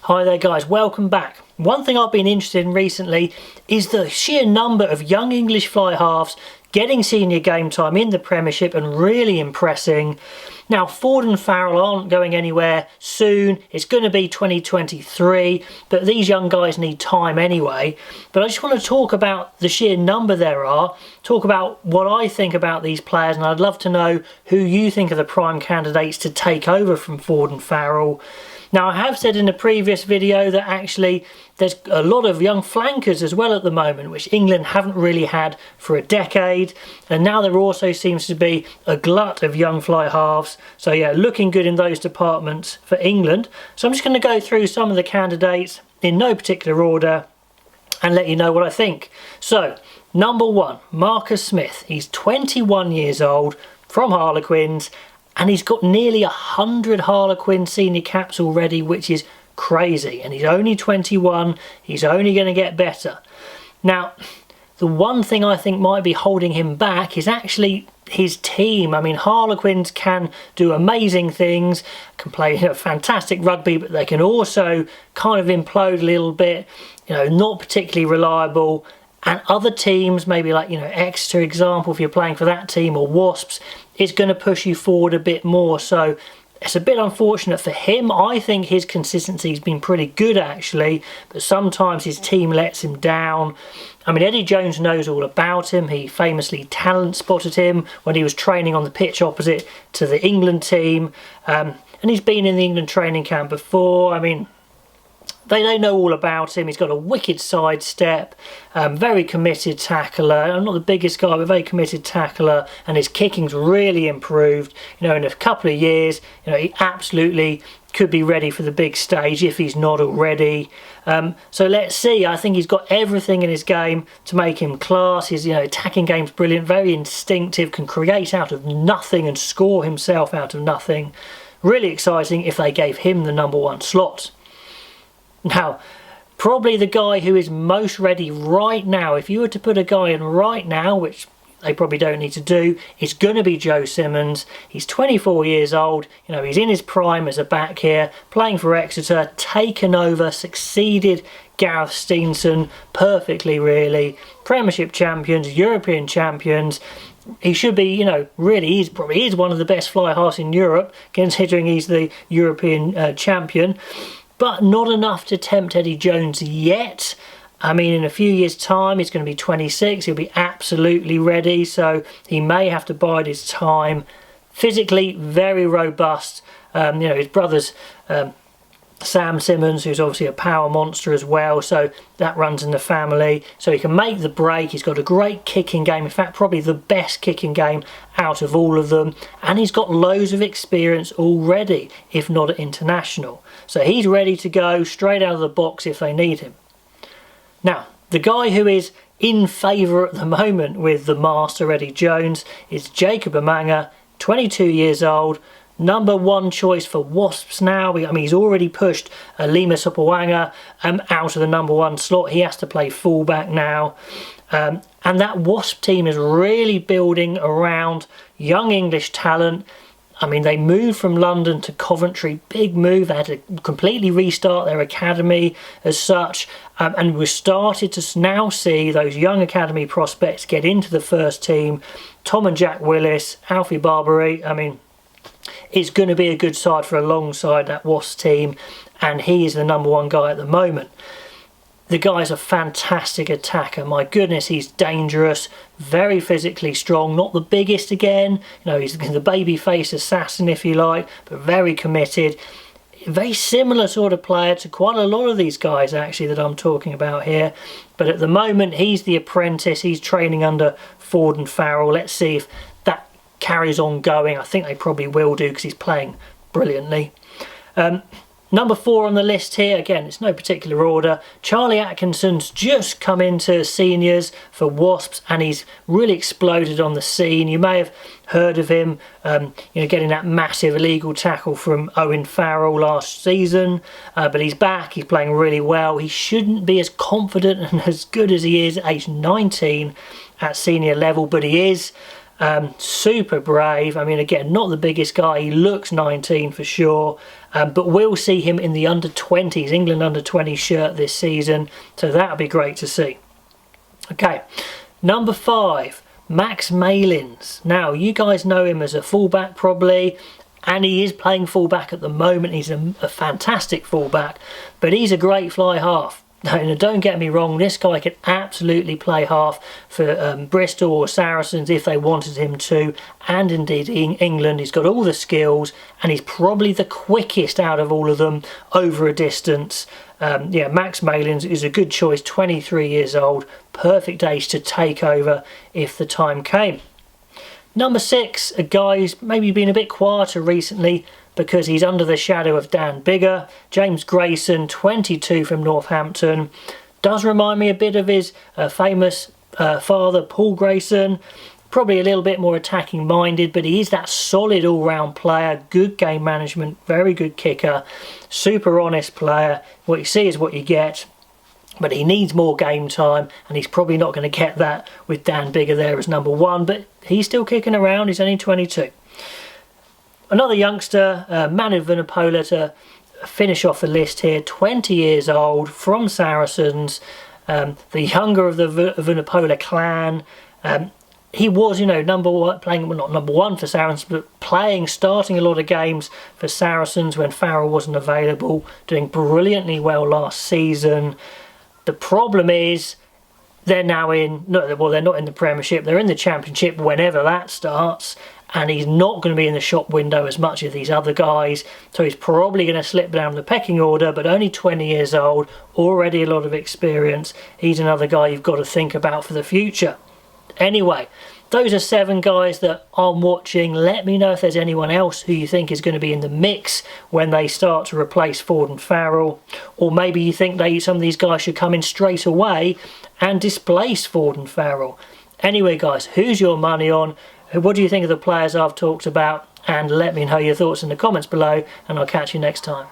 Hi there guys, welcome back. One thing I've been interested in recently is the sheer number of young English fly halves getting senior game time in the Premiership and really impressing. Now Ford and Farrell aren't going anywhere soon, it's going to be 2023, but these young guys need time anyway. But I just want to talk about the sheer number there are, talk about what I think about these players, and I'd love to know who you think are the prime candidates to take over from Ford and Farrell. Now I have said in a previous video that actually there's a lot of young flankers as well at the moment, which England haven't really had for a decade, and now there also seems to be a glut of young fly halves. So yeah, looking good in those departments for England. So I'm just going to go through some of the candidates in no particular order and let you know what I think. So number 1, Marcus Smith. He's 21 years old, from Harlequins, and he's got nearly 100 Harlequin senior caps already, which is crazy. And he's only 21, he's only going to get better. Now, the one thing I think might be holding him back is actually his team. I mean, Harlequins can do amazing things, can play fantastic rugby, but they can also kind of implode a little bit, not particularly reliable. And other teams, maybe like, Exeter example, if you're playing for that team, or Wasps, it's going to push you forward a bit more. So it's a bit unfortunate for him. I think his consistency has been pretty good actually, but sometimes his team lets him down. I mean, Eddie Jones knows all about him. He famously talent spotted him when he was training on the pitch opposite to the England team. And he's been in the England training camp before. I mean, they know all about him. He's got a wicked sidestep, very committed tackler. I'm not the biggest guy, but very committed tackler, and his kicking's really improved. In a couple of years, he absolutely could be ready for the big stage if he's not already. So let's see. I think he's got everything in his game to make him class. His attacking game's brilliant, very instinctive, can create out of nothing and score himself out of nothing. Really exciting if they gave him the number 1 slot. Now, probably the guy who is most ready right now, if you were to put a guy in right now, which they probably don't need to do, is going to be Joe Simmons. He's 24 years old, he's in his prime as a back here, playing for Exeter, taken over, succeeded Gareth Steenson perfectly really, Premiership champions, European champions. He should be, really, he probably is one of the best fly halves in Europe, considering he's the European champion. But not enough to tempt Eddie Jones yet. I mean, in a few years' time, he's going to be 26. He'll be absolutely ready, so he may have to bide his time. Physically, very robust. His brother's Sam Simmons, who's obviously a power monster as well, so that runs in the family. So he can make the break. He's got a great kicking game. In fact, probably the best kicking game out of all of them. And he's got loads of experience already, if not at international. So he's ready to go straight out of the box if they need him. Now, the guy who is in favour at the moment with the master Eddie Jones is Jacob Amanga, 22 years old, number 1 choice for Wasps now. I mean, he's already pushed Lima Sopawanga out of the number 1 slot. He has to play fullback now. And that Wasp team is really building around young English talent. I mean, they moved from London to Coventry, big move. They had to completely restart their academy as such. And we're started to now see those young academy prospects get into the first team. Tom and Jack Willis, Alfie Barbary, I mean, it's going to be a good side for alongside that Wasps team, and he is the number 1 guy at the moment. The guy's a fantastic attacker. My goodness, he's dangerous, very physically strong, not the biggest again. He's the baby-faced assassin, if you like, but very committed. Very similar sort of player to quite a lot of these guys, actually, that I'm talking about here. But at the moment, he's the apprentice. He's training under Ford and Farrell. Let's see if that carries on going. I think they probably will do because he's playing brilliantly. Number 4 on the list here, again, it's no particular order. Charlie Atkinson's just come into seniors for Wasps and he's really exploded on the scene. You may have heard of him, getting that massive illegal tackle from Owen Farrell last season. But he's back, he's playing really well. He shouldn't be as confident and as good as he is at age 19 at senior level, but he is. Super brave. I mean, again, not the biggest guy. He looks 19 for sure. But we'll see him in the under-20s, England under-20 shirt this season. So that'll be great to see. Okay, number 5, Max Malins. Now, you guys know him as a fullback probably, and he is playing fullback at the moment. He's a fantastic fullback, but he's a great fly half. Now, don't get me wrong, this guy could absolutely play half for Bristol or Saracens if they wanted him to, and indeed in England. He's got all the skills, and he's probably the quickest out of all of them over a distance. Yeah, Max Malins is a good choice, 23 years old, perfect age to take over if the time came. Number 6, a guy who's maybe been a bit quieter recently because he's under the shadow of Dan Biggar. James Grayson, 22 from Northampton. Does remind me a bit of his famous father, Paul Grayson. Probably a little bit more attacking minded, but he is that solid all-round player, good game management, very good kicker, super honest player. What you see is what you get, but he needs more game time, and he's probably not going to get that with Dan Biggar there as number 1, but he's still kicking around. He's only 22. Another youngster, Manu Vunipola, to finish off the list here, 20 years old, from Saracens, the younger of the Vunipola clan. He was, number 1, playing, well, not number 1 for Saracens, but starting a lot of games for Saracens when Farrell wasn't available, doing brilliantly well last season. The problem is they're now they're not in the Premiership, they're in the Championship whenever that starts, and he's not going to be in the shop window as much as these other guys, so he's probably going to slip down the pecking order, but only 20 years old, already a lot of experience. He's another guy you've got to think about for the future. Anyway, those are 7 guys that I'm watching. Let me know if there's anyone else who you think is going to be in the mix when they start to replace Ford and Farrell, or maybe you think some of these guys should come in straight away and displace Ford and Farrell. Anyway guys, who's your money on? What do you think of the players I've talked about? And let me know your thoughts in the comments below, and I'll catch you next time.